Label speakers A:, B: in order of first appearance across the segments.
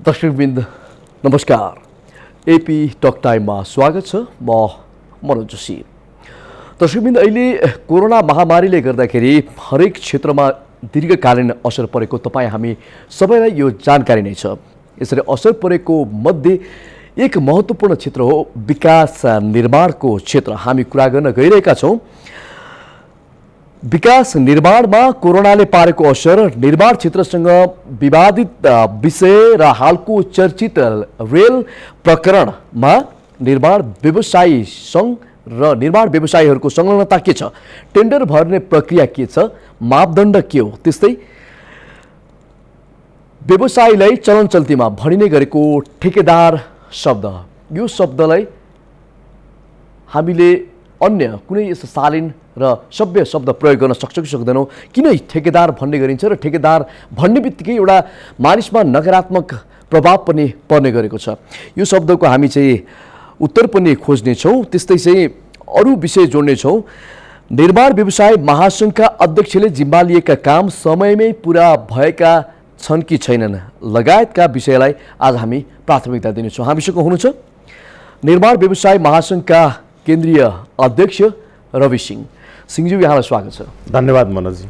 A: दर्शकवृन्द नमस्कार। AP talk टाइममा स्वागत छ। म मनोज जोशी। दर्शकवृन्द, अहिले कोरोना महामारीले गर्दाखेरि हरेक क्षेत्रमा दीर्घकालीन असर परेको तपाईँ हामी सबैलाई यो जानकारी नै छ। यसरी असर परेको मध्ये एक महत्त्वपूर्ण क्षेत्र हो विकास निर्माणको क्षेत्र। हामी कुरा गर्न गइरहेका छौँ विकास निर्माणमा कोरोनाले पारेको असर, निर्माण क्षेत्रसँग विवादित विषय र हालको चर्चित रेल प्रकरणमा निर्माण व्यवसायी सङ्घ र निर्माण व्यवसायीहरूको संलग्नता के छ, टेन्डर भर्ने प्रक्रिया के छ, मापदण्ड के हो, त्यस्तै व्यवसायीलाई चलनचल्तीमा भनिने गरेको ठेकेदार शब्द, यो शब्दलाई हामीले अन्य कुनै यस्तो शालीन र सभ्य शब्द प्रयोग गर्न सक्छौँ कि सक्दैनौँ? किन ठेकेदार भन्ने गरिन्छ र ठेकेदार भन्ने बित्तिकै एउटा मानिसमा नकारात्मक प्रभाव पनि पर्ने गरेको छ। यो शब्दको हामी चाहिँ उत्तर पनि खोज्नेछौँ, त्यस्तै चाहिँ अरू विषय जोड्नेछौँ। निर्माण व्यवसाय महासङ्घका अध्यक्षले जिम्मा लिएका काम समयमै पुरा भएका छन् कि छैनन् लगायतका विषयलाई आज हामी प्राथमिकता दिनेछौँ। हामीसँग हुनुहुन्छ निर्माण व्यवसाय महासङ्घका केन्द्रीय अध्यक्ष रवि सिंहज्यू, यहाँलाई स्वागत छ।
B: धन्यवाद मनोजी।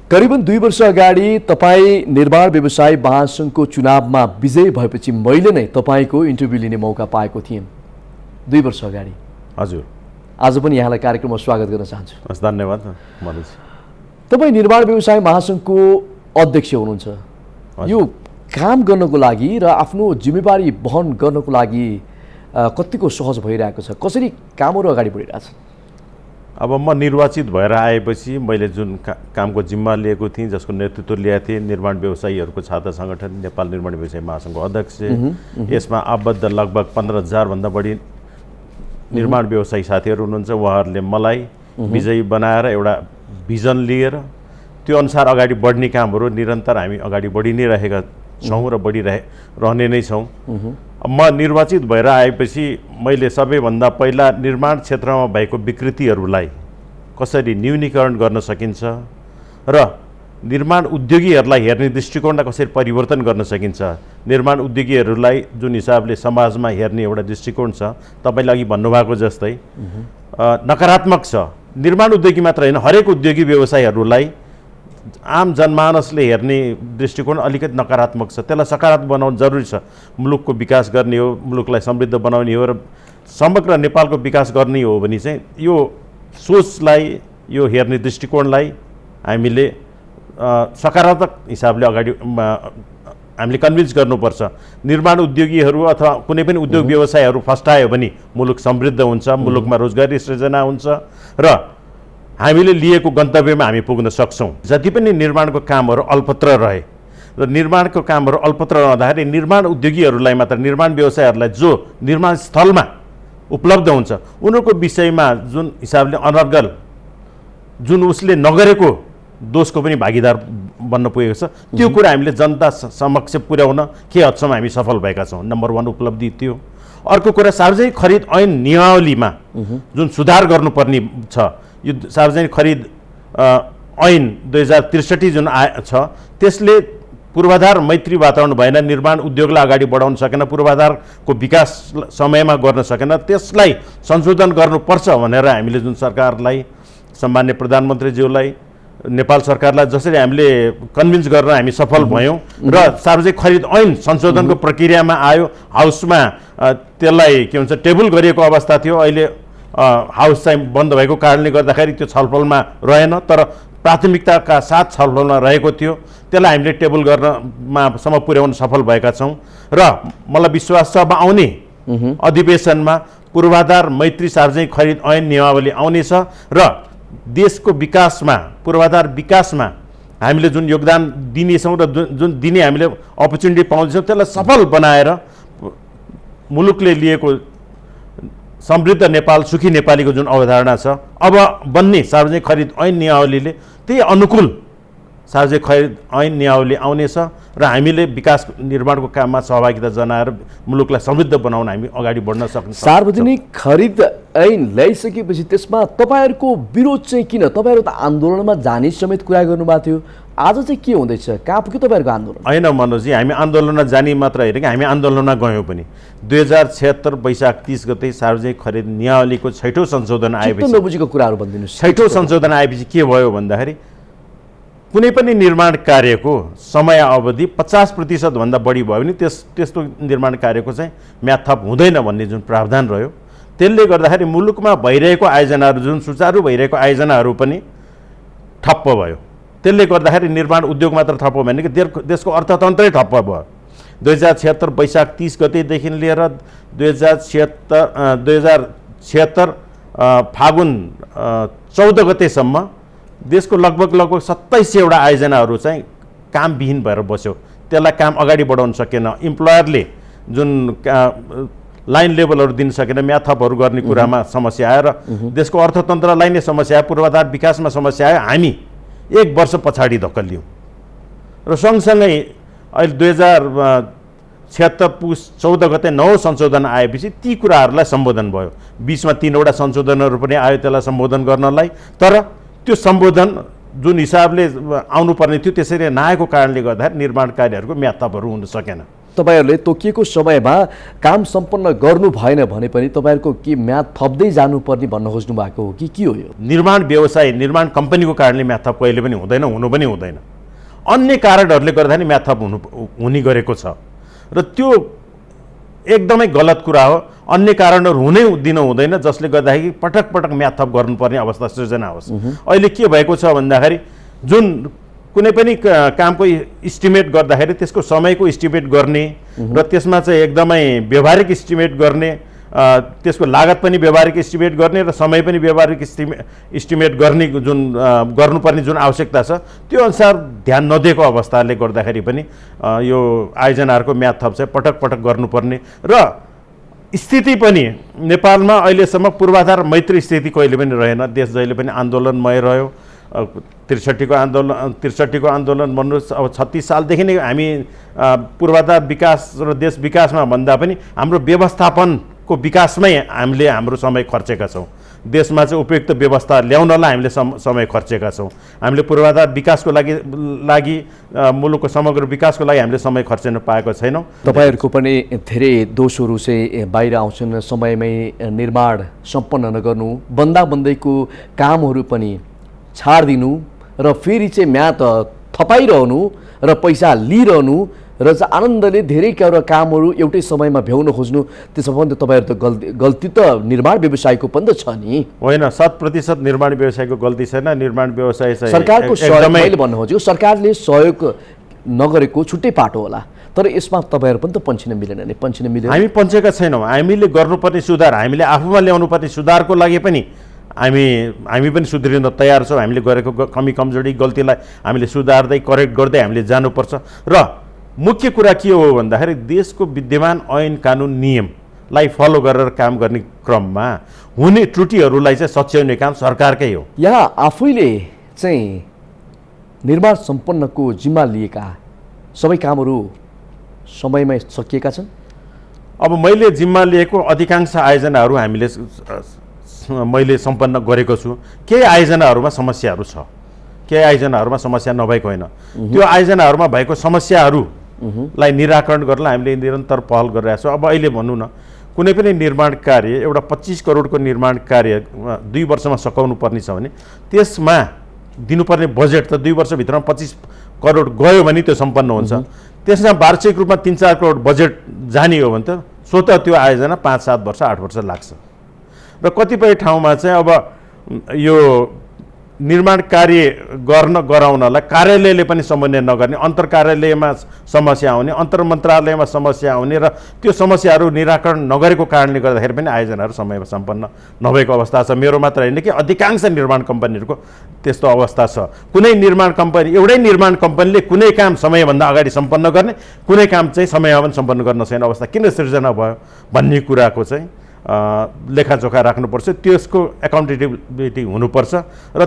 A: करिबन 2 वर्ष अगाडि तपाईँ निर्माण व्यवसाय महासङ्घको चुनावमा विजयी भएपछि मैले नै तपाईँको इन्टरभ्यू लिने मौका पाएको थिएँ 2 वर्ष अगाडि।
B: हजुर।
A: आज पनि यहाँलाई कार्यक्रममा स्वागत गर्न चाहन्छु।
B: हस्, धन्यवाद मनोज।
A: तपाईँ निर्माण व्यवसाय महासङ्घको अध्यक्ष हुनुहुन्छ। यो काम गर्नको लागि र आफ्नो जिम्मेवारी वहन गर्नको लागि कतिको सहज भइरहेको छ? कसरी कामहरू अगाडि बढिरहेछ?
B: अब म निर्वाचित भएर आएपछि मैले जुन कामको जिम्मा लिएको थिएँ, जसको नेतृत्व लिएको थिएँ, निर्माण व्यवसायीहरूको छाता सङ्गठन नेपाल निर्माण व्यवसाय महासङ्घको अध्यक्ष, यसमा आबद्ध लगभग 15,000 भन्दा बढी निर्माण व्यवसायी साथीहरू हुनुहुन्छ। उहाँहरूले मलाई विजयी बनाएर एउटा भिजन लिएर त्यो अनुसार अगाडि बढ्ने कामहरू निरन्तर हामी अगाडि बढी नै रहेका छौँ र रहने नै छौँ। म निर्वाचित भएर आएपछि मैले सबैभन्दा पहिला निर्माण क्षेत्रमा भएको विकृतिहरूलाई कसरी न्यूनीकरण गर्न सकिन्छ र निर्माण उद्योगीहरूलाई हेर्ने दृष्टिकोणलाई कसरी परिवर्तन गर्न सकिन्छ, निर्माण उद्योगीहरूलाई जुन हिसाबले समाजमा हेर्ने एउटा दृष्टिकोण छ, तपाईँले अघि भन्नुभएको जस्तै नकारात्मक छ। निर्माण उद्योगी मात्र होइन, हरेक उद्योगी व्यवसायीहरूलाई आम जनमानसले हेर्ने दृष्टिकोण अलिकति नकारात्मक छ। त्यसलाई सकारात्मक बनाउनु जरुरी छ। मुलुकको विकास गर्ने हो, मुलुकलाई समृद्ध बनाउने हो र समग्र नेपालको विकास गर्ने हो भने चाहिँ यो सोचलाई, यो हेर्ने दृष्टिकोणलाई हामीले सकारात्मक हिसाबले अगाडि हामीले कन्भिन्स गर्नुपर्छ। निर्माण उद्योगीहरू अथवा कुनै पनि उद्योग व्यवसायहरू फस्टायो भने मुलुक समृद्ध हुन्छ, मुलुकमा रोजगारी सृजना हुन्छ र हामीले लिएको गन्तव्यमा हामी पुग्न सक्छौँ। जति पनि निर्माणको कामहरू अल्पत्र रहे र निर्माणको कामहरू अल्पत्र रहँदाखेरि निर्माण उद्योगीहरूलाई मात्र, निर्माण व्यवसायहरूलाई जो निर्माण स्थलमा उपलब्ध हुन्छ उनीहरूको विषयमा जुन हिसाबले अनर्गल, जुन उसले नगरेको दोषको पनि भागीदार बन्न पुगेको छ, त्यो कुरा हामीले जनता समक्ष पुर्याउन के हदसम्म हामी सफल भएका छौँ। नम्बर 1 उपलब्धि त्यो। अर्को कुरा, सार्वजनिक खरिद ऐन नियमावलीमा जुन सुधार गर्नुपर्ने छ, यो सार्वजनिक खरिद ऐन 2063 जुन छ, त्यसले पूर्वाधार मैत्री वातावरण भएन, निर्माण उद्योगलाई अगाडि बढाउन सकेन, पूर्वाधारको विकास समयमा गर्न सकेन, त्यसलाई संशोधन गर्नुपर्छ भनेर हामीले जुन सरकारलाई, सम्मान्य प्रधानमन्त्रीज्यूलाई, नेपाल सरकारलाई जसरी हामीले कन्भिन्स गर्न हामी सफल भयौँ र सार्वजनिक खरिद ऐन संशोधनको प्रक्रियामा आयो। हाउसमा त्यसलाई के भन्छ टेबल गरिएको अवस्था थियो। अहिले हाउस चाहिँ बन्द भएको कारणले गर्दाखेरि त्यो छलफलमा रहेन, तर प्राथमिकताका साथ छलफलमा रहेको थियो। त्यसलाई हामीले टेबल गर्नमासम्म पुर्याउन सफल भएका छौँ र मलाई विश्वास छ अब आउने अधिवेशनमा पूर्वाधार मैत्री सार्वजनिक खरिद ऐन नियमावली आउनेछ र देशको विकासमा, पूर्वाधार विकासमा हामीले जुन योगदान दिनेछौँ र जुन दिने हामीले अपर्च्युनिटी पाउँदैछौँ त्यसलाई सफल बनाएर मुलुकले लिएको समृद्ध नेपाल, सुखी नेपालीको जुन अवधारणा छ, अब बन्ने सार्वजनिक खरिद ऐन नियमावलीले त्यही अनुकूल सार्वजनिक खरिद ऐन नियावली आउनेछ र हामीले विकास निर्माणको काममा सहभागिता जनाएर मुलुकलाई समृद्ध बनाउन हामी अगाडि बढ्न सक्छौँ।
A: सार्वजनिक खरिद ऐन ल्याइसकेपछि त्यसमा तपाईँहरूको विरोध चाहिँ किन? तपाईँहरू त आन्दोलनमा जाने समेत कुरा गर्नुभएको थियो, आज चाहिँ के हुँदैछ? कहाँ पुग्यो तपाईँहरूको आन्दोलन?
B: होइन मनोजी, हामी आन्दोलनमा जाने मात्र होइन कि हामी आन्दोलनमा गयौँ पनि। 2076 वैशाख 30 गते सार्वजनिक खरिद नियावलीको 6औं संशोधन आएपछि
A: नबुझेको कुराहरू भनिदिनुहोस्।
B: 6औं संशोधन आएपछि के भयो भन्दाखेरि कुनै पनि निर्माण कार्यको समय अवधि 50% भन्दा बढी भयो भने त्यस्तो निर्माण कार्यको चाहिँ म्याद थप हुँदैन भन्ने जुन प्रावधान रह्यो, त्यसले गर्दाखेरि मुलुकमा भइरहेको आयोजनाहरू जुन सुचारू भइरहेको आयोजनाहरू पनि ठप्प भयो। त्यसले गर्दाखेरि निर्माण उद्योग मात्र ठप्प भयो भने कि देशको अर्थतन्त्रै ठप्प भयो। 2076 वैशाख 30 गतेदेखि लिएर 2076 फागुन 14 गतेसम्म देशको लगभग 2700वटा आयोजनाहरू चाहिँ कामविहीन भएर बस्यो। त्यसलाई काम अगाडि बढाउन सकेन। इम्प्लोयरले जुन लाइन लेभलहरू दिन सकेन, म्याद थपहरू गर्ने कुरामा समस्या आयो र देशको अर्थतन्त्रलाई नै समस्या आयो, पूर्वाधार विकासमा समस्या आयो। हामी 1 वर्ष पछाडि धक्कलियौँ र सँगसँगै अहिले 2076 पुस 14 गते 9औं संशोधन आएपछि ती कुराहरूलाई सम्बोधन भयो। 20मा 3वटा संशोधनहरू पनि आयो त्यसलाई सम्बोधन गर्नलाई, तर त्यो सम्बोधन जुन हिसाबले आउनुपर्ने थियो त्यसरी नआएको कारणले गर्दाखेरि निर्माण कार्यहरूको म्याद थपहरू हुन सकेन।
A: तपाईँहरूले तोकिएको समयमा काम सम्पन्न गर्नु भएन भने पनि तपाईँहरूको के म्याद थप्दै जानुपर्ने भन्न खोज्नु भएको हो कि के हो यो?
B: निर्माण व्यवसाय, निर्माण कम्पनीको कारणले म्याद थप कहिले पनि हुँदैन, हुनु पनि हुँदैन। अन्य कारणहरूले गर्दाखेरि म्याद थप हुने गरेको छ र त्यो एकदमै गलत कुरा हो। अन्य कारणहरू हुनै दिन हुँदैन जसले गर्दाखेरि पटक पटक म्याद थप गर्नुपर्ने अवस्था सृजना होस्। अहिले के भएको छ भन्दाखेरि जुन कुनै पनि कामको इस्टिमेट गर्दाखेरि त्यसको समयको इस्टिमेट गर्ने र त्यसमा चाहिँ एकदमै व्यवहारिक इस्टिमेट गर्ने, त्यसको लागत पनि व्यवहारिक इस्टिमेट गर्ने र समय पनि व्यवहारिक इस्टिमेट गर्ने जुन गर्नुपर्ने जुन आवश्यकता छ त्यो अनुसार ध्यान नदिएको अवस्थाले गर्दाखेरि पनि यो आयोजनाहरूको म्याद थप चाहिँ पटक पटक गर्नुपर्ने र स्थिति पनि नेपालमा अहिलेसम्म पूर्वाधार मैत्री स्थिति कहिले पनि रहेन। देश जहिले पनि आन्दोलनमय रह्यो। 63को आन्दोलन भन्नुहोस्, अब 36 सालदेखि नै हामी पूर्वाधार विकास र देश विकासमा भन्दा पनि हाम्रो व्यवस्थापनको विकासमै हामीले हाम्रो समय खर्चेका छौँ। देशमा चाहिँ उपयुक्त व्यवस्था ल्याउनलाई हामीले समय खर्चेका छौँ। हामीले पूर्वाधार विकासको लागि मुलुकको समग्र विकासको लागि हामीले समय खर्चेन पाएको छैनौँ।
A: तपाईँहरूको पनि धेरै दोषहरू चाहिँ बाहिर आउँछन्। समयमै निर्माण सम्पन्न नगर्नु, बन्दाबन्दैको कामहरू पनि छाडिदिनु र फेरि चाहिँ म्याद थपाइरहनु र पैसा लिइरहनु र चाहिँ आनन्दले धेरै कामहरू एउटै समयमा भ्याउन खोज्नु, त्यसमा पनि त तपाईँहरू त गल्ती त निर्माण व्यवसायको पनि त छ नि?
B: होइन, 100% निर्माण व्यवसायको गल्ती छैन। निर्माण व्यवसाय चाहिँ
A: सरकारको सहयोग, मैले भन्नु खोजेको सरकारले सहयोग नगरेको छुट्टै पाटो होला, तर यसमा तपाईँहरू पनि त पन्छिन मिलेन नि? पन्छिन मिलेन,
B: हामी पन्छेका छैनौँ। हामीले गर्नुपर्ने सुधार, हामीले आफूमा ल्याउनुपर्ने सुधारको लागि पनि हामी पनि सुध्रिन तयार छौँ। हामीले गरेको कमी कमजोरी गल्तीलाई हामीले सुधार्दै करेक्ट गर्दै हामीले जानुपर्छ। र मुख्य कुरा के हो भन्दाखेरि देशको विद्यमान ऐन कानुन नियमलाई फलो गरेर काम गर्ने क्रममा हुने त्रुटिहरूलाई चाहिँ सच्याउने काम सरकारकै हो।
A: यहाँ आफैले चाहिँ निर्माण सम्पन्नको जिम्मा लिएका सबै कामहरू समयमै सकिएका छन्?
B: अब मैले जिम्मा लिएको अधिकांश आयोजनाहरू मैले सम्पन्न गरेको छु। केही आयोजनाहरूमा समस्याहरू छ, केही आयोजनाहरूमा समस्या नभएको होइन। त्यो आयोजनाहरूमा भएको समस्याहरूलाई निराकरण गर्न हामीले निरन्तर पहल गरिरहेको छौँ। अब अहिले भनौँ न, कुनै पनि निर्माण कार्य, एउटा 25 करोडको निर्माण कार्य 2 वर्षमा सकाउनु पर्ने छ भने त्यसमा दिनुपर्ने बजेट त 2 वर्षभित्रमा 25 करोड गयो भने त्यो सम्पन्न हुन्छ। त्यसमा वार्षिक रूपमा 3-4 करोड बजेट जाने हो भने त स्वतः त्यो आयोजना 5-7 वर्ष 8 वर्ष लाग्छ। र कतिपय ठाउँमा चाहिँ अब यो निर्माण कार्य गराउनलाई कार्यालयले पनि समन्वय नगर्ने, अन्तर कार्यालयमा समस्या आउने, अन्तर मन्त्रालयमा समस्या आउने र त्यो समस्याहरू निराकरण नगरेको कारणले गर्दाखेरि पनि आयोजनाहरू समयमा सम्पन्न नभएको अवस्था छ। मेरो मात्र होइन कि अधिकांश निर्माण कम्पनीहरूको त्यस्तो अवस्था छ। कुनै निर्माण कम्पनी, एउटै निर्माण कम्पनीले कुनै काम समयभन्दा अगाडि सम्पन्न गर्ने, कुनै काम चाहिँ समयमा पनि सम्पन्न गर्न सक्ने अवस्था किन सृजना भयो भन्ने कुराको चाहिँ लेखाजोखा राख्नुपर्छ। त्यसको एकाउन्टेबिलिटी हुनुपर्छ र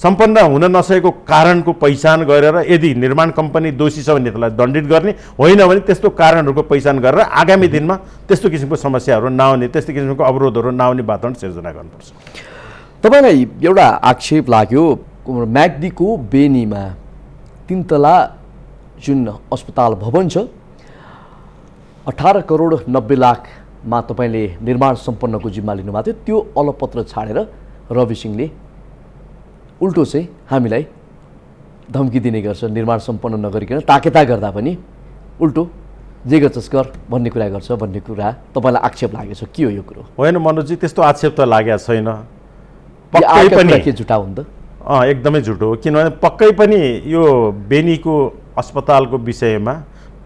B: सम्पन्न हुन नसकेको कारणको पहिचान गरेर यदि निर्माण कम्पनी दोषी छ भने त्यसलाई दण्डित गर्ने, होइन भने त्यस्तो कारणहरूको पहिचान गरेर आगामी दिनमा त्यस्तो किसिमको समस्याहरू नआउने, त्यस्तो किसिमको अवरोधहरू नआउने वातावरण सिर्जना गर्नुपर्छ।
A: तपाईँलाई एउटा आक्षेप लाग्यो म्याग्दीको बेनीमा 3 तला जुन अस्पताल भवन छ 18 करोड 90 लाखमा तपाईँले निर्माण सम्पन्नको जिम्मा लिनुभएको थियो, त्यो अलपत्र छाडेर रवि सिंहले उल्टो चाहिँ हामीलाई धम्की दिने गर्छ, निर्माण सम्पन्न नगरिकन ताकेता गर्दा पनि उल्टो जे गर्छस् गर भन्ने कुरा गर्छ भन्ने कुरा तपाईँलाई आक्षेप लागेको छ, के हो यो कुरो?
B: होइन मनोजी, त्यस्तो आक्षेप त लागेको छैन,
A: पक्कै पनि के झुटा हुन्छ?
B: एकदमै झुटो हो। किनभने पक्कै पनि यो बेनीको अस्पतालको विषयमा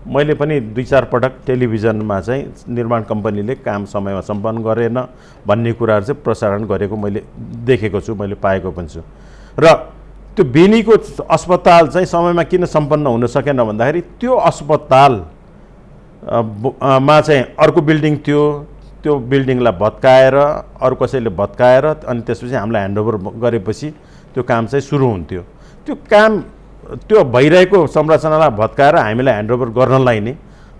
B: मैले पनि 2-4 पटक टेलिभिजनमा चाहिँ निर्माण कम्पनीले काम समयमा सम्पन्न गरेन भन्ने कुराहरू चाहिँ प्रसारण गरेको मैले देखेको छु, मैले पाएको पनि छु। र त्यो बेनीको अस्पताल चाहिँ समयमा किन सम्पन्न हुन सकेन भन्दाखेरि त्यो अस्पताल मा चाहिँ अर्को बिल्डिङ थियो, त्यो बिल्डिङलाई भत्काएर अरू कसैले भत्काएर अनि त्यसपछि हामीलाई ह्यान्डओभर गरेपछि त्यो काम चाहिँ सुरु हुन्थ्यो। त्यो काम त्यो भइरहेको संरचनालाई भत्काएर हामीलाई ह्यान्डओभर गर्नलाई नै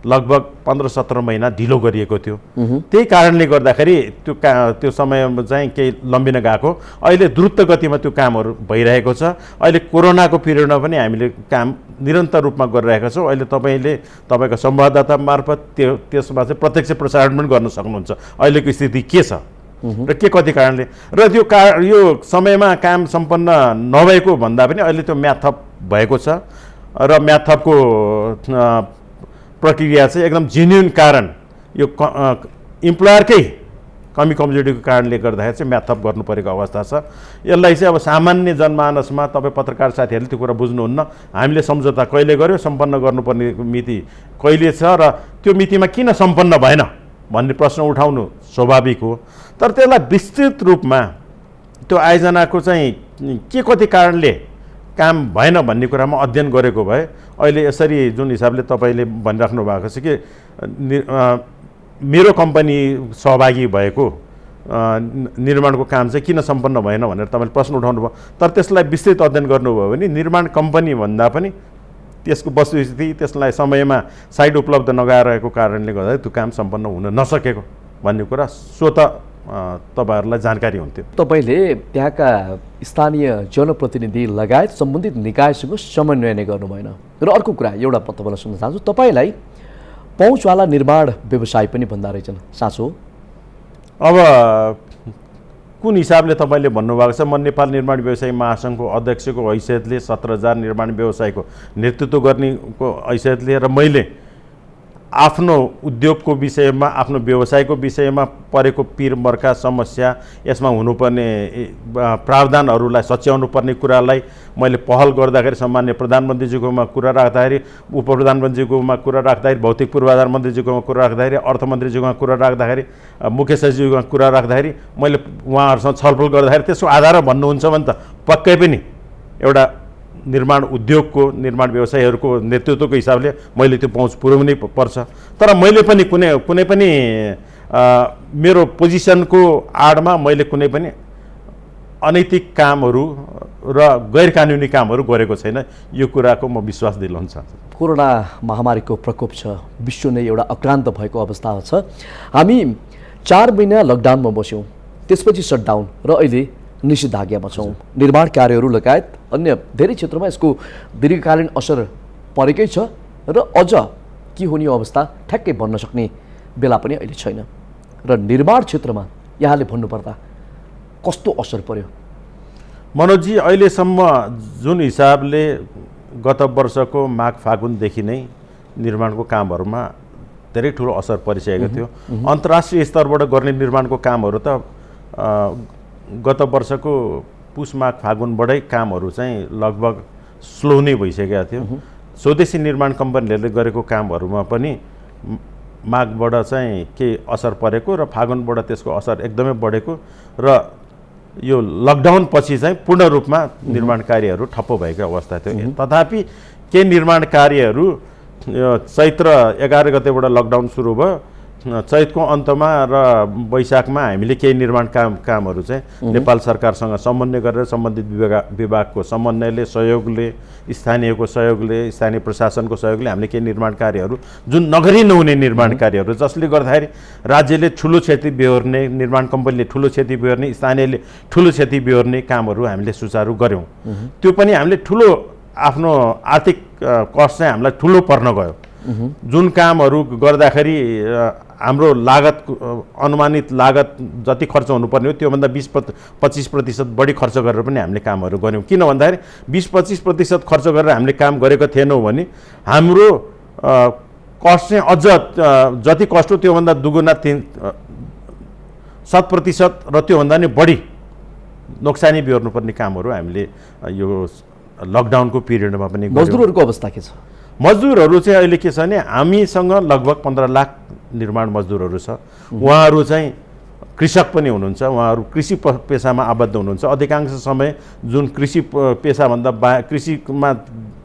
B: लगभग 15-17 महिना ढिलो गरिएको थियो। त्यही कारणले गर्दाखेरि त्यो समयमा चाहिँ केही लम्बिन गएको, अहिले द्रुत गतिमा त्यो कामहरू भइरहेको छ। अहिले कोरोनाको पिरियडमा पनि हामीले काम निरन्तर रूपमा गरिरहेका छौँ। अहिले तपाईँको संवाददाता मार्फत त्यसमा चाहिँ प्रत्यक्ष प्रसारण पनि गर्न सक्नुहुन्छ अहिलेको स्थिति के छ र के कति कारणले, र यो समयमा काम सम्पन्न नभएको भन्दा पनि अहिले त्यो म्याथप भएको छ र म्याथपको प्रक्रिया चाहिँ एकदम जेन्युन कारण यो इम्प्लोयरकै कमी कमजोरीको कारणले गर्दाखेरि चाहिँ म्याथप गर्नु परेको अवस्था छ। यसलाई चाहिँ अब सामान्य जनमानसमा तपाईँ पत्रकार साथीहरूले त्यो कुरा बुझ्नुहुन्न। हामीले सम्झौता कहिले गर्यो, सम्पन्न गर्नुपर्ने मिति कहिले छ र त्यो मितिमा किन सम्पन्न भएन भन्ने प्रश्न उठाउनु स्वाभाविक हो। तर त्यसलाई विस्तृत रूपमा त्यो आयोजनाको चाहिँ के कति कारणले काम भएन भन्ने कुरामा अध्ययन गरेको भए अहिले यसरी जुन हिसाबले तपाईँले भनिराख्नु भएको छ कि मेरो कम्पनी सहभागी भएको निर्माणको काम चाहिँ किन सम्पन्न भएन भनेर तपाईँले प्रश्न उठाउनु भयो। तर त्यसलाई विस्तृत अध्ययन गर्नुभयो भने निर्माण कम्पनी भन्दा पनि त्यसको वस्तुस्थिति, त्यसलाई समयमा साइट उपलब्ध नगराएको कारणले गर्दा त्यो काम सम्पन्न हुन नसकेको भन्ने कुरा स्वतः तपाईँहरूलाई जानकारी हुन्थ्यो।
A: तपाईँले त्यहाँका स्थानीय जनप्रतिनिधि लगायत सम्बन्धित निकायसँग समन्वय नै गर्नु भएन। र अर्को कुरा एउटा तपाईँलाई सुन्न चाहन्छु, तपाईँलाई पहुँचवाला निर्माण व्यवसाय पनि भन्दा रहेछन्, साँचो?
B: अब कुन हिसाबले तपाईँले भन्नुभएको छ, म नेपाल निर्माण व्यवसायी महासङ्घको अध्यक्षको हैसियतले 17,000 निर्माण व्यवसायको नेतृत्व गर्नेको हैसियतले र मैले आफ्नो उद्योगको विषयमा, आफ्नो व्यवसायको विषयमा परेको पिरमर्का समस्या, यसमा हुनुपर्ने प्रावधानहरूलाई सच्याउनु पर्ने कुरालाई मैले पहल गर्दाखेरि सम्मान्य प्रधानमन्त्रीजीकोमा कुरा राख्दाखेरि, उप प्रधानमन्त्रीजीकोमा कुरा राख्दाखेरि, भौतिक पूर्वाधार मन्त्रीजीकोमा कुरा राख्दाखेरि, अर्थमन्त्रीजीकोमा कुरा राख्दाखेरि, मुख्य सचिवकोमा कुरा राख्दाखेरि, मैले उहाँहरूसँग छलफल गर्दाखेरि त्यसको आधारमा भन्नुहुन्छ भने त पक्कै पनि एउटा निर्माण उद्योगको, निर्माण व्यवसायीहरूको नेतृत्वको हिसाबले मैले त्यो पहुँच पुर्याउनै पर्छ। तर मैले पनि कुनै पनि मेरो पोजिसनको आडमा मैले कुनै पनि अनैतिक कामहरू र गैर कानुनी कामहरू गरेको छैन, यो कुराको म विश्वास दिलाउन चाहन्छु।
A: कोरोना महामारीको प्रकोप छ, विश्व नै एउटा अक्रान्त भएको अवस्था छ। हामी 4 महिना लकडाउनमा बस्यौँ, त्यसपछि सटडाउन र अहिले निषेधाज्ञामा छौँ। निर्माण कार्यहरू लगायत अन्य धेरै क्षेत्रमा यसको दीर्घकालीन असर परेकै छ र अझ के हुने अवस्था ठ्याक्कै भन्न सक्ने बेला पनि अहिले छैन। र निर्माण क्षेत्रमा यहाँले भन्नुपर्दा कस्तो असर पर्यो?
B: मनोजी, अहिलेसम्म जुन हिसाबले गत वर्षको माघ फागुनदेखि नै निर्माणको कामहरूमा धेरै ठुलो असर परिसकेको थियो। अन्तर्राष्ट्रिय स्तरबाट गर्ने निर्माणको कामहरू त गत वर्षको पुष माघ फागुनबाटै कामहरू चाहिँ लगभग स्लो नै भइसकेका थियो। स्वदेशी निर्माण कम्पनीहरूले गरेको कामहरूमा पनि माघबाट चाहिँ केही असर परेको र फागुनबाट त्यसको असर एकदमै बढेको र यो लकडाउन पछि चाहिँ पूर्ण रूपमा निर्माण कार्यहरू ठप्प भएको अवस्था थियो। तथापि केही निर्माण कार्यहरू चैत्र 11 गतेबाट लकडाउन सुरु भयो, चैतको अन्तमा र वैशाखमा हामीले केही निर्माण कामहरू चाहिँ नेपाल सरकारसँग समन्वय गरेर सम्बन्धित विभागको समन्वयले सहयोगले स्थानीयको सहयोगले स्थानीय प्रशासनको सहयोगले हामीले केही निर्माण कार्यहरू जुन नगरी नहुने निर्माण कार्यहरू जसले गर्दाखेरि राज्यले ठुलो क्षति बेहोर्ने निर्माण कम्पनीले ठुलो क्षति बेहोर्ने स्थानीयले ठुलो क्षति बेहोर्ने कामहरू हामीले सुचारू गऱ्यौँ। त्यो पनि हामीले ठुलो आफ्नो आर्थिक कस्ट चाहिँ हामीलाई ठुलो पर्न गयो। जुन कामहरू गर्दाखेरि हाम्रो लागत अनुमानित लागत जति खर्च हुनुपर्ने हो त्योभन्दा 20-25% बढी खर्च गरेर पनि हामीले कामहरू गऱ्यौँ। किन भन्दाखेरि 20-25% खर्च गरेर हामीले काम गरेको थिएनौँ भने हाम्रो कस्ट चाहिँ अझ जति कस्ट हो त्योभन्दा दुगुना 7% र त्योभन्दा नि बढी नोक्सानी बेहोर्नुपर्ने कामहरू हामीले यो लकडाउनको पिरियडमा पनि गऱ्यौँ।
A: मजदुरहरूको अवस्था के छ?
B: मजदुरहरू चाहिँ अहिले के छ भने हामीसँग लगभग 15 लाख निर्माण मजदुरहरू छ। उहाँहरू चाहिँ कृषक पनि हुनुहुन्छ, उहाँहरू कृषि पेसामा आबद्ध हुनुहुन्छ। अधिकांश समय जुन कृषि पेसाभन्दा कृषिमा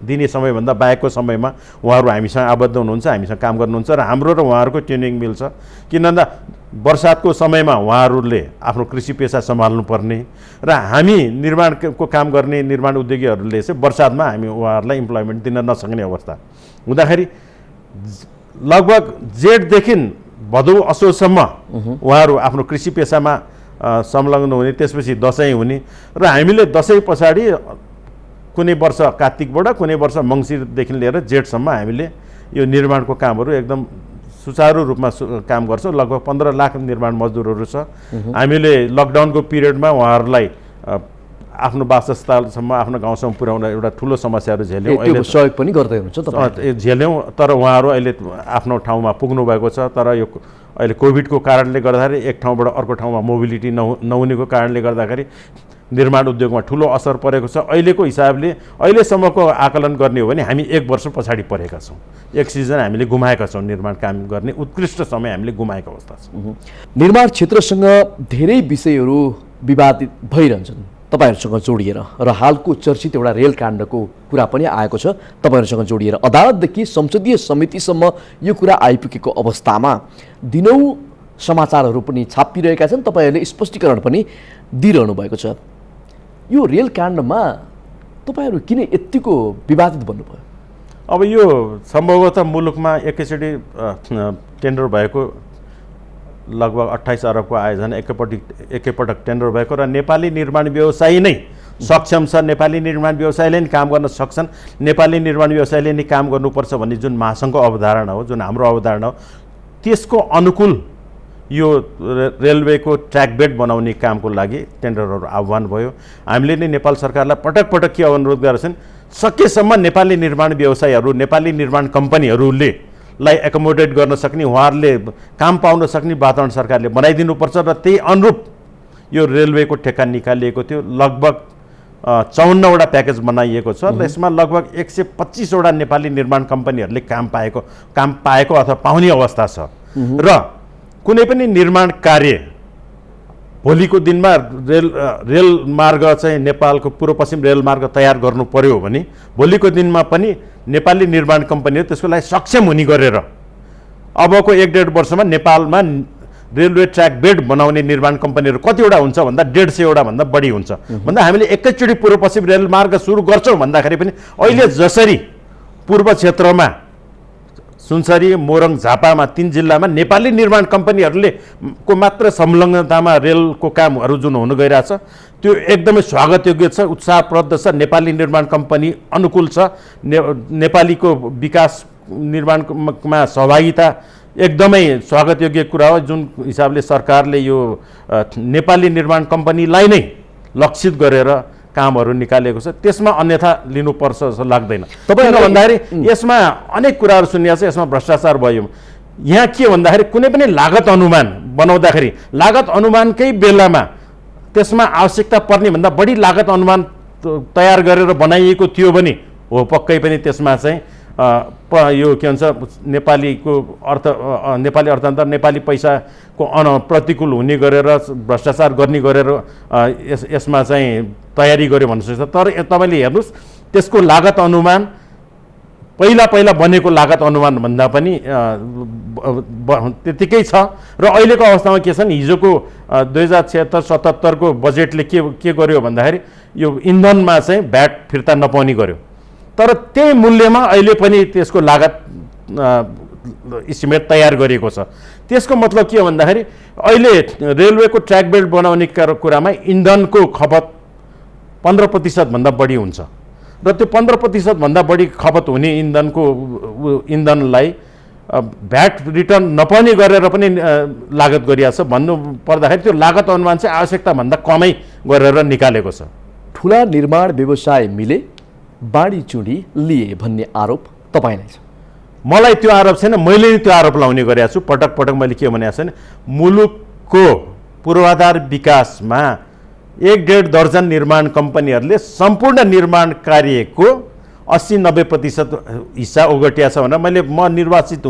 B: दिने समयभन्दा बाहेकको समयमा उहाँहरू हामीसँग आबद्ध हुनुहुन्छ, हामीसँग काम गर्नुहुन्छ र हाम्रो र उहाँहरूको ट्रेनिङ मिल्छ। किन भन्दा वर्षातको समयमा उहाँहरूले आफ्नो कृषि पेसा सम्हाल्नुपर्ने र हामी निर्माणको काम गर्ने निर्माण उद्योगीहरूले चाहिँ वर्षातमा हामी उहाँहरूलाई इम्प्लोइमेन्ट दिन नसक्ने अवस्था हुँदाखेरि लगभग जेठदेखि भदौ असोजसम्म उहाँहरू आफ्नो कृषि पेसामा संलग्न हुने, त्यसपछि दसैँ हुने र हामीले दसैँ पछाडि कुनै वर्ष कार्तिकबाट कुनै वर्ष मङ्सिरदेखि लिएर जेठसम्म हामीले यो निर्माणको कामहरू एकदम सुचारू रूपमा काम गर्छौँ। लगभग 15 लाख निर्माण मजदुरहरू छ। हामीले लकडाउनको पिरियडमा उहाँहरूलाई आफ्नो वासस्थलसम्म आफ्नो गाउँसम्म पुर्याउन एउटा ठुलो समस्याहरू झेल्यौँ।
A: अहिले सहयोग पनि गर्दै हुनुहुन्छ तपाईँ?
B: झेल्यौँ, तर उहाँहरू अहिले आफ्नो ठाउँमा पुग्नु भएको छ। तर यो अहिले कोभिडको कारणले गर्दाखेरि एक ठाउँबाट अर्को ठाउँमा मोबिलिटी नहुनेको कारणले गर्दाखेरि निर्माण उद्योगमा ठुलो असर परेको छ। अहिलेको हिसाबले अहिलेसम्मको आकलन गर्ने हो भने हामी 1 वर्ष पछाडि परेका छौँ। एक सिजन हामीले गुमाएका छौँ। निर्माण काम गर्ने उत्कृष्ट समय हामीले गुमाएको अवस्था छ।
A: निर्माण क्षेत्रसँग धेरै विषयहरू विवादित भइरहन्छन् तपाईँहरूसँग जोडिएर र हालको चर्चित एउटा रेल काण्डको कुरा पनि आएको छ तपाईँहरूसँग जोडिएर। अदालतदेखि संसदीय समितिसम्म यो कुरा आइपुगेको अवस्थामा दिनौँ समाचारहरू पनि छापिरहेका छन्, तपाईँहरूले स्पष्टीकरण पनि दिइरहनु भएको छ। यो रेल काण्डमा तपाईँहरू किन यत्तिको विवादित बन्नुभयो?
B: अब यो सम्भवतः मुलुकमा एकैचोटि टेन्डर भएको लगभग 28 अरबको आयोजना एकैपटक टेन्डर भएको र नेपाली निर्माण व्यवसायी नै सक्षम छ, नेपाली निर्माण व्यवसायले नै काम गर्न सक्छन्, नेपाली निर्माण व्यवसायले नै काम गर्नुपर्छ भन्ने जुन महासङ्घको अवधारणा हो, जुन हाम्रो अवधारणा हो, त्यसको अनुकूल यो रेलवेको ट्र्याक बेड बनाउने कामको लागि टेन्डरहरू आह्वान भयो। हामीले नै नेपाल सरकारलाई पटक पटक के अनुरोध गरेका छन्, सकेसम्म नेपाली निर्माण व्यवसायीहरू, नेपाली निर्माण कम्पनीहरूले लाई एकोमोडेट गर्न सक्ने, उहाँहरूले काम पाउन सक्ने वातावरण सरकारले बनाइदिनुपर्छ र त्यही अनुरूप यो रेलवेको ठेक्का निकालिएको थियो। लगभग 54वटा प्याकेज बनाइएको छ र यसमा लगभग 125वटा नेपाली निर्माण कम्पनीहरूले काम पाएको अथवा पाउने अवस्था छ। र कुनै पनि निर्माण कार्य भोलिको दिनमा रेल मार्ग चाहिँ नेपालको पूर्व पश्चिम रेल मार्ग तयार गर्नु पर्यो भने भोलिको दिनमा पनि नेपाली निर्माण कम्पनीहरू त्यसको लागि सक्षम हुने गरेर अबको 1-1.5 वर्षमा नेपालमा रेलवे ट्र्याक बेड बनाउने निर्माण कम्पनीहरू कतिवटा हुन्छ भन्दा 150वटा भन्दा बढी हुन्छ। भन्दा हामीले एकैचोटि पूर्व पश्चिम रेल मार्ग सुरु गर्छौँ भन्दाखेरि पनि अहिले जसरी पूर्व क्षेत्रमा सुनसरी, मोरङ, झापामा 3 जिल्लामा नेपाली निर्माण कम्पनीहरूले को मात्र संलग्नतामा रेलको कामहरू जुन हुन गइरहेछ त्यो एकदमै स्वागतयोग्य छ, उत्साहप्रद छ। नेपाली निर्माण कम्पनी अनुकूल छ। नेपालीको विकास निर्माणमा सहभागिता एकदमै स्वागतयोग्य कुरा हो। जुन हिसाबले सरकारले यो नेपाली निर्माण कम्पनीलाई नै लक्षित गरेर कामहरू निकालेको छ, त्यसमा अन्यथा लिनुपर्छ जस्तो लाग्दैन। किन भन्दाखेरि यसमा अनेक कुराहरू सुनिएको छ, यसमा भ्रष्टाचार भयो। यहाँ के भन्दाखेरि कुनै पनि लागत अनुमान बनाउँदाखेरि लागत अनुमानकै बेलामा त्यसमा आवश्यकता पर्ने भन्दा बढी लागत अनुमान तयार गरेर बनाइएको थियो भने हो पक्कै पनि त्यसमा चाहिँ यो के भन्छ नेपाली अर्थतन्त्र नेपाली पैसाको प्रतिकूल हुने गरेर भ्रष्टाचार गर्ने गरेर यसमा चाहिँ तयारी गर्यो भन्न सक्छ। तर तपाईँले हेर्नुहोस् त्यसको लागत अनुमान पहिला पहिला बनेको लागत अनुमान भन्दा पनि त्यतिकै छ र अहिलेको अवस्थामा के छ नि हिजोको 2076-77 को बजेटले के गर्यो भन्दाखेरि यो इन्धनमा चाहिँ भ्याट फिर्ता नपाउने गर्यो तर त्यही मूल्यमा अहिले पनि त्यसको लागत इस्टिमेट तयार गरिएको छ त्यसको मतलब के हो भन्दाखेरि अहिले रेलवेको ट्र्याक बेल्ट बनाउने कुरामा इन्धनको खपत 15% भन्दा बढी हुन्छ र त्यो 15% भन्दा बढी खपत हुने इन्धनलाई भ्याट रिटर्न नपाउने गरेर पनि लागत गरिएको छ भन्नु पर्दाखेरि त्यो लागत अनुमान चाहिँ आवश्यकताभन्दा कमै गरेर निकालेको छ।
A: ठुला निर्माण व्यवसाय मिले बाढी चुडी लिए भन्ने आरोप तपाईँलाई छ?
B: मलाई त्यो आरोप छैन, मैले नि त्यो आरोप लाउने गरेको छु। पटक पटक मैले के भनेको छैन, मुलुकको पूर्वाधार विकासमा 1-1.5 दर्जन निर्माण कम्पनीहरूले सम्पूर्ण निर्माण कार्यको 80-90% हिस्सा ओगटिया छ भनेर म निर्वाचित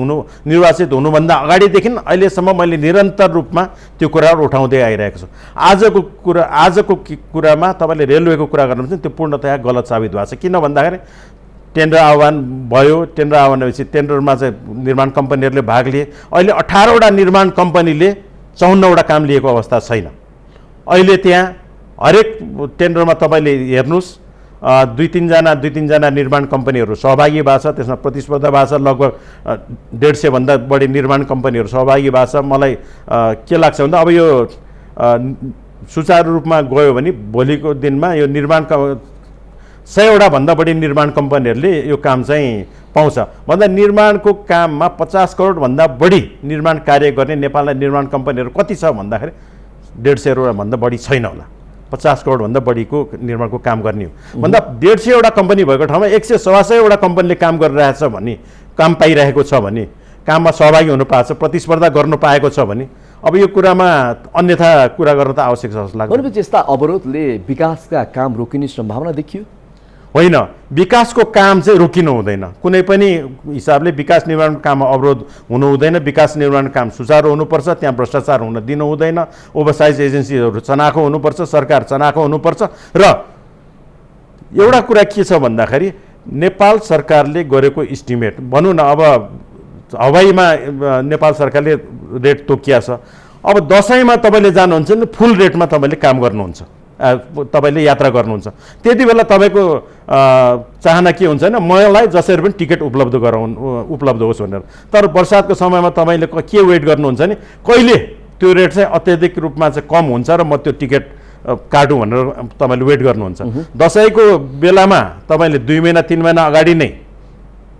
B: हुनुभन्दा अगाडिदेखि अहिलेसम्म मैले निरन्तर रूपमा त्यो कुरा उठाउँदै आइरहेको छु। आजको कुरामा तपाईँले रेलवेको कुरा गर्नुहुन्छ त्यो पूर्णतया गलत साबित भएको छ। किन भन्दाखेरि टेन्डर आह्वान भयो, टेन्डर आह्वान भएपछि टेन्डरमा चाहिँ निर्माण कम्पनीहरूले भाग लिए। अहिले 18वटा निर्माण कम्पनीले 54वटा काम लिएको अवस्था छैन। अहिले त्यहाँ हरेक टेन्डरमा तपाईँले हेर्नुहोस् 2-3 जना निर्माण कम्पनीहरू सहभागी भएको छ, त्यसमा प्रतिस्पर्धा भएको छ। लगभग 150 भन्दा बढी निर्माण कम्पनीहरू सहभागी भएको छ। मलाई के लाग्छ भन्दा अब यो सुचारू रूपमा गयो भने भोलिको दिनमा यो निर्माण 100वटा भन्दा बढी निर्माण कम्पनीहरूले यो काम चाहिँ पाउँछ भन्दा निर्माणको काममा 50 करोड भन्दा बढी निर्माण कार्य गर्ने नेपालमा निर्माण कम्पनीहरू कति छ भन्दाखेरि 150 भन्दा बढी छैन होला। 50 करोड भन्दा बढीको निर्माणको काम गर्ने हो भन्दा 150वटा कम्पनी भएको ठाउँमा 100-125वटा कम्पनीले काम गरिरहेछ भने, काम पाइरहेको छ भने, काममा सहभागी हुनु पाएको छ, प्रतिस्पर्धा गर्नु पाएको छ भने अब यो कुरामा अन्यथा कुरा गर्न त आवश्यक छ जस्तो लाग्छ।
A: भनेपछि यस्ता अवरोधले विकासका काम रोकिने सम्भावना देखियो?
B: होइन, विकासको काम चाहिँ रोकिनु हुँदैन। कुनै पनि हिसाबले विकास निर्माण काम अवरोध हुनु हुँदैन। विकास निर्माण काम सुचारू हुनुपर्छ, त्यहाँ भ्रष्टाचार हुन दिनु हुँदैन, ओभरसाइज एजेन्सीहरू चनाखो हुनुपर्छ, सरकार चनाखो हुनुपर्छ। र एउटा कुरा के छ भन्दाखेरि नेपाल सरकारले गरेको इस्टिमेट भनौँ न, अब हवाईमा नेपाल सरकारले रेट तोकिया छ। अब दसैँमा तपाईँले जानुहुन्छ भने फुल रेटमा तपाईँले काम गर्नुहुन्छ, तपाईँले यात्रा गर्नुहुन्छ। त्यति बेला तपाईँको चाहना के हुन्छ भने मलाई जसरी पनि टिकट उपलब्ध होस् भनेर। तर बर्सातको समयमा तपाईँले के वेट गर्नुहुन्छ भने कहिले त्यो रेट चाहिँ अत्याधिक रूपमा चाहिँ कम हुन्छ र म त्यो टिकट काटौँ भनेर तपाईँले वेट गर्नुहुन्छ। दसैँको बेलामा तपाईँले 2 महिना 3 महिना अगाडि नै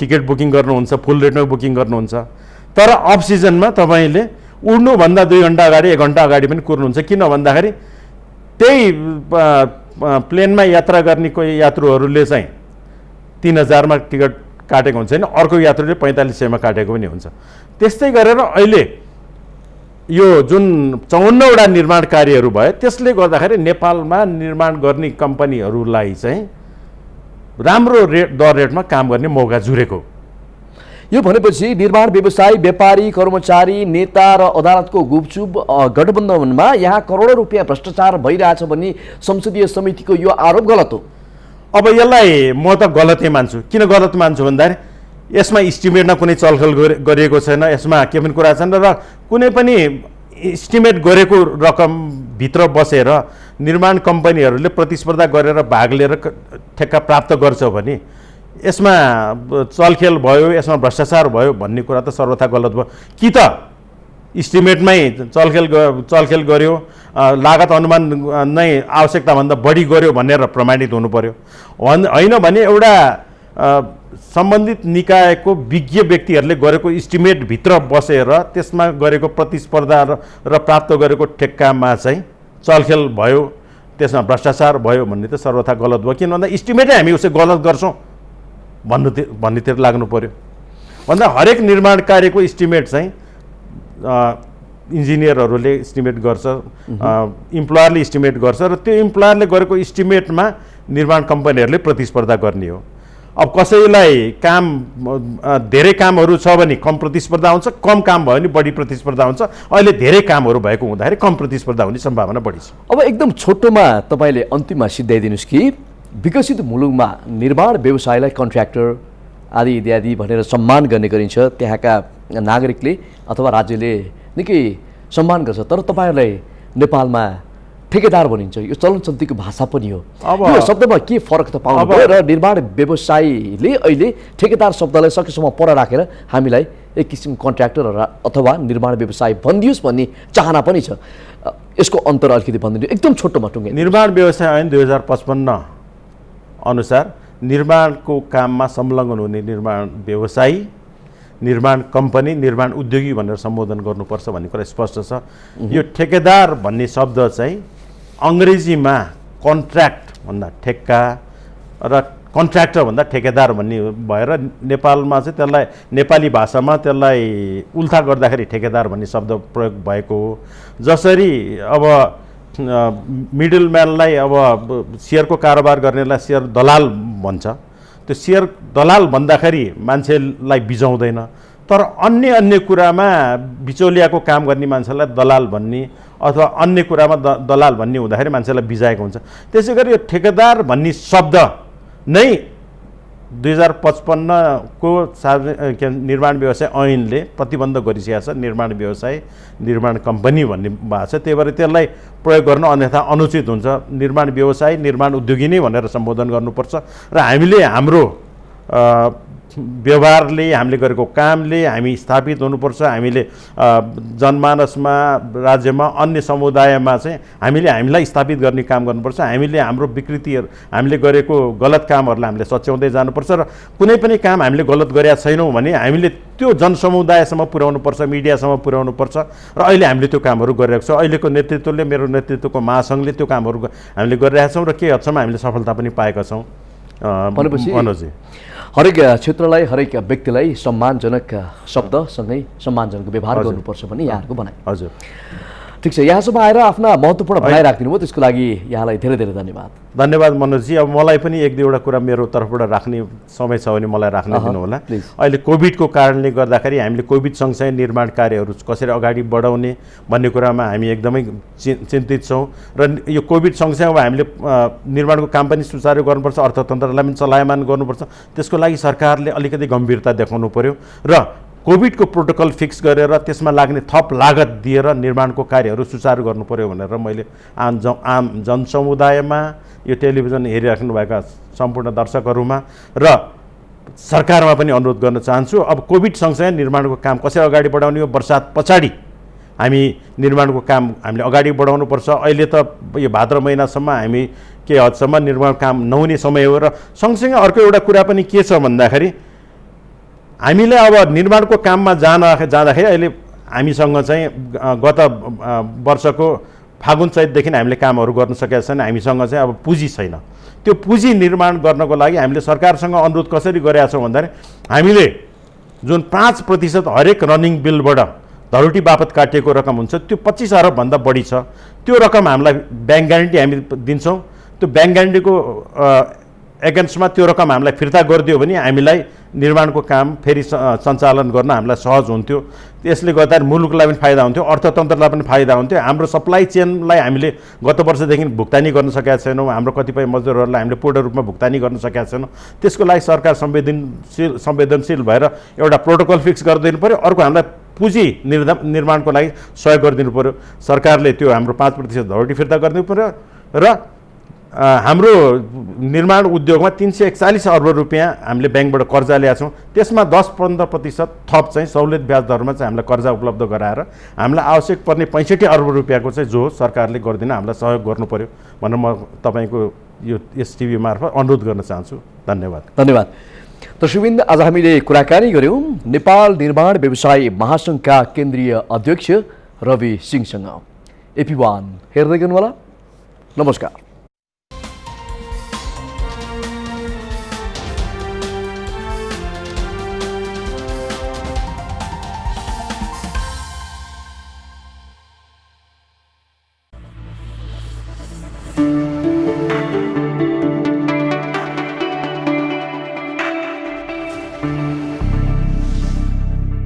B: टिकट बुकिङ गर्नुहुन्छ, फुल रेटमा बुकिङ गर्नुहुन्छ। तर अफ सिजनमा तपाईँले उड्नुभन्दा 2 घन्टा अगाडि 1 घन्टा अगाडि पनि कुर्नुहुन्छ। किन भन्दाखेरि त्यही प्लेनमा यात्रा गर्ने कोही यात्रुहरूले चाहिँ 3000मा टिकट काटेको हुन्छ होइन, अर्को यात्रुले 4500मा काटेको पनि हुन्छ। त्यस्तै गरेर अहिले यो जुन 54वटा निर्माण कार्यहरू भयो त्यसले गर्दाखेरि नेपालमा निर्माण गर्ने कम्पनीहरूलाई चाहिँ राम्रो दर रेटमा काम गर्ने मौका जुरेको।
A: यो भनेपछि निर्माण व्यवसायी, व्यापारी, कर्मचारी, नेता र अदालतको गुपचुप गठबन्धनमा यहाँ करोडौँ रुपियाँ भ्रष्टाचार भइरहेछ भन्ने संसदीय समितिको यो आरोप गलत हो।
B: अब यसलाई म त गलतै मान्छु। किन गलत मान्छु भन्दाखेरि यसमा इस्टिमेटमा कुनै चलखल गरिएको छैन, यसमा के पनि कुरा छैन र कुनै पनि इस्टिमेट गरेको रकमभित्र बसेर निर्माण कम्पनीहरूले प्रतिस्पर्धा गरेर भाग लिएर ठेक्का प्राप्त गर्छ भने यसमा चलखेल भयो, यसमा भ्रष्टाचार भयो भन्ने कुरा त सर्वथा गलत भयो। कि त इस्टिमेटमै चलखेल गर्यो, लागत अनुमान नै आवश्यकताभन्दा बढी गर्यो भनेर प्रमाणित हुनु पर्यो। होइन भने एउटा सम्बन्धित निकायको विज्ञ व्यक्तिहरूले गरेको इस्टिमेटभित्र बसेर त्यसमा गरेको प्रतिस्पर्धा र प्राप्त गरेको ठेक्कामा चाहिँ चलखेल भयो, त्यसमा भ्रष्टाचार भयो भन्ने त सर्वथा गलत भयो। किन भन्दा इस्टिमेटै हामी उसै गलत गर्छौँ भन्नेतिर लाग्नु पर्यो। भन्दा हरेक निर्माण कार्यको इस्टिमेट चाहिँ इन्जिनियरहरूले इस्टिमेट गर्छ, इम्प्लोयरले इस्टिमेट गर्छ र त्यो इम्प्लोयरले गरेको इस्टिमेटमा निर्माण कम्पनीहरूले प्रतिस्पर्धा गर्ने हो। अब कसैलाई काम धेरै कामहरू छ भने कम प्रतिस्पर्धा हुन्छ, कम काम भयो भने बढी प्रतिस्पर्धा हुन्छ। अहिले धेरै कामहरू भएको हुँदाखेरि कम प्रतिस्पर्धा हुने सम्भावना बढी छ।
A: अब एकदम छोटोमा तपाईँले अन्तिममा सिद्धाइदिनुहोस् कि विकसित मुलुकमा निर्माण व्यवसायलाई कन्ट्र्याक्टर आदि इत्यादि भनेर सम्मान गर्ने गरिन्छ। त्यहाँका नागरिकले अथवा राज्यले निकै सम्मान गर्छ। तर तपाईँहरूलाई नेपालमा ठेकेदार भनिन्छ, यो चलन चल्तीको भाषा पनि हो। यो शब्दमा के फरक त पाउनुभयो र निर्माण व्यवसायीले अहिले ठेकेदार शब्दलाई सकेसम्म पर राखेर हामीलाई एक किसिम कन्ट्र्याक्टर अथवा निर्माण व्यवसाय भनिदियोस् भन्ने चाहना पनि छ। यसको अन्तर अलिकति भनिदिनु एकदम छोटोमा टुङ्गे।
B: निर्माण व्यवसाय ऐन 2055 अनुसार निर्माणको काममा संलग्न हुने निर्माण व्यवसायी, निर्माण कम्पनी, निर्माण उद्योगी भनेर सम्बोधन गर्नुपर्छ भन्ने कुरा स्पष्ट छ। यो ठेकेदार भन्ने शब्द चाहिँ अङ्ग्रेजीमा कन्ट्र्याक्ट भन्दा ठेक्का र कन्ट्र्याक्टर भन्दा ठेकेदार भन्ने भएर नेपालमा चाहिँ त्यसलाई नेपाली भाषामा त्यसलाई उल्था गर्दाखेरि ठेकेदार भन्ने शब्द प्रयोग भएको हो। जसरी अब मिडलम्यानलाई अब सेयरको कारोबार गर्नेलाई सेयर दलाल भन्छ, त्यो सेयर दलाल भन्दाखेरि मान्छेलाई बिजाउँदैन। तर अन्य कुरामा बिचौलियाको काम गर्ने मान्छेलाई दलाल भन्ने अथवा अन्य कुरामा दलाल भन्ने हुँदाखेरि मान्छेलाई बिजाएको हुन्छ। त्यसै गरी यो ठेकेदार भन्ने शब्द नै 2055 को निर्माण व्यवसाय ऐनले प्रतिबन्ध गरिसकेको छ। निर्माण व्यवसाय, निर्माण कम्पनी भन्ने भएको छ। त्यही भएर त्यसलाई प्रयोग गर्न अन्यथा अनुचित हुन्छ। निर्माण व्यवसाय, निर्माण उद्योगी नै भनेर सम्बोधन गर्नुपर्छ। र हामीले हाम्रो व्यवहारले, हामीले गरेको कामले हामी स्थापित हुनुपर्छ। हामीले जनमानसमा, राज्यमा, अन्य समुदायमा चाहिँ हामीलाई स्थापित गर्ने काम गर्नुपर्छ। हामीले हाम्रो विकृतिहरू, हामीले गरेको गलत कामहरूलाई हामीले सच्याउँदै जानुपर्छ। र कुनै पनि काम हामीले गलत गरेका छैनौँ भने हामीले त्यो जनसमुदायसम्म पुर्याउनुपर्छ, मिडियासम्म पुर्याउनुपर्छ। र अहिले हामीले त्यो कामहरू गरिरहेको छौँ। अहिलेको नेतृत्वले, मेरो नेतृत्वको महासङ्घले त्यो कामहरू हामीले गरिरहेका छौँ र केही हदसम्म हामीले सफलता पनि पाएका छौँ।
A: भनेपछि
B: मनोजी,
A: हरेक क्षेत्रलाई, हरेक व्यक्तिलाई सम्मानजनक शब्दसँगै सम्मानजनक व्यवहार गर्नुपर्छ भन्ने यहाँहरूको भनाइ।
B: हजुर,
A: ठिक छ। यहाँसम्म आएर आफ्ना महत्त्वपूर्ण भनाइ राखिदिनु भयो, त्यसको लागि यहाँलाई धेरै धेरै धन्यवाद।
B: धन्यवाद मनोजजी। अब मलाई पनि एक दुईवटा कुरा मेरो तर्फबाट राख्ने समय छ भने मलाई राख्न दिनु होला। अहिले कोभिडको कारणले गर्दाखेरि हामीले कोभिड सँगसँगै निर्माण कार्यहरू कसरी अगाडि बढाउने भन्ने कुरामा हामी एकदमै चिन्तित छौँ। र यो कोभिड सँगसँगै अब हामीले निर्माणको काम पनि सुचारू गर्नुपर्छ, अर्थतन्त्रलाई पनि चलायमान गर्नुपर्छ। त्यसको लागि सरकारले अलिकति गम्भीरता देखाउनु पर्यो र कोभिडको प्रोटोकल फिक्स गरेर त्यसमा लाग्ने थप लागत दिएर निर्माणको कार्यहरू सुचारू गर्नु पर्यो भनेर मैले आम जनसमुदायमा, यो टेलिभिजन हेरिराख्नुभएका सम्पूर्ण दर्शकहरूमा र सरकारमा पनि अनुरोध गर्न चाहन्छु। अब कोभिड सँगसँगै निर्माणको काम कसरी अगाडि बढाउने हो, बर्सात पछाडि हामी निर्माणको काम हामीले अगाडि बढाउनुपर्छ। अहिले त यो भाद्र महिनासम्म हामी के हदसम्म निर्माण काम नहुने समय हो। र सँगसँगै अर्को एउटा कुरा पनि के छ भन्दाखेरि हामीले अब निर्माणको काममा जाँदाखेरि अहिले हामीसँग चाहिँ गत वर्षको फागुन चैतदेखि हामीले कामहरू गर्न सकेका छैन। हामीसँग चाहिँ अब पुँजी छैन। त्यो पुँजी निर्माण गर्नको लागि हामीले सरकारसँग अनुरोध कसरी गरेका छौँ भन्दाखेरि हामीले जुन 5% हरेक रनिङ बिलबाट धरोटी बापत काटिएको रकम हुन्छ, त्यो 25 अरबभन्दा बढी छ। त्यो रकम हामीलाई ब्याङ्क ग्यारेन्टी हामी दिन्छौँ। त्यो ब्याङ्क ग्यारेन्टीको एगेन्स्टमा त्यो रकम हामीलाई फिर्ता गरिदियो भने हामीलाई निर्माणको काम फेरि सञ्चालन गर्न हामीलाई सहज हुन्थ्यो। त्यसले गर्दा मुलुकलाई पनि फाइदा हुन्थ्यो, अर्थतन्त्रलाई पनि फाइदा हुन्थ्यो। हाम्रो सप्लाई चेनलाई हामीले गत वर्षदेखि भुक्तानी गर्न सकेका छैनौँ। हाम्रो कतिपय मजदुरहरूलाई हामीले पूर्ण रूपमा भुक्तानी गर्न सकेका छैनौँ। त्यसको लागि सरकार संवेदनशील भएर एउटा प्रोटोकल फिक्स गरिदिनु पऱ्यो। अर्को हामीलाई पुँजी निर्माणको लागि सहयोग गरिदिनु पऱ्यो। सरकारले त्यो हाम्रो 5% धरोटी फिर्ता गरिदिनु पऱ्यो। र हाम्रो निर्माण उद्योगमा 341 अर्ब रुपियाँ हामीले ब्याङ्कबाट कर्जा ल्याएको छौँ। त्यसमा 10-15% थप चाहिँ सहुलियत ब्याज दरमा चाहिँ हामीलाई कर्जा उपलब्ध गराएर हामीलाई आवश्यक पर्ने 65 अर्ब रुपियाँको चाहिँ जो सरकारले गरिदिन हामीलाई सहयोग गर्नु पर्यो भनेर म तपाईँको यो यस टिभी मार्फत अनुरोध गर्न चाहन्छु। धन्यवाद।
A: धन्यवाद। दर्शकवृन्द, आज हामीले कुराकानी गऱ्यौँ नेपाल निर्माण व्यवसायी महासङ्घका केन्द्रीय अध्यक्ष रवि सिंहसँग। AP1 हेर्दै गर्नुहोला। नमस्कार।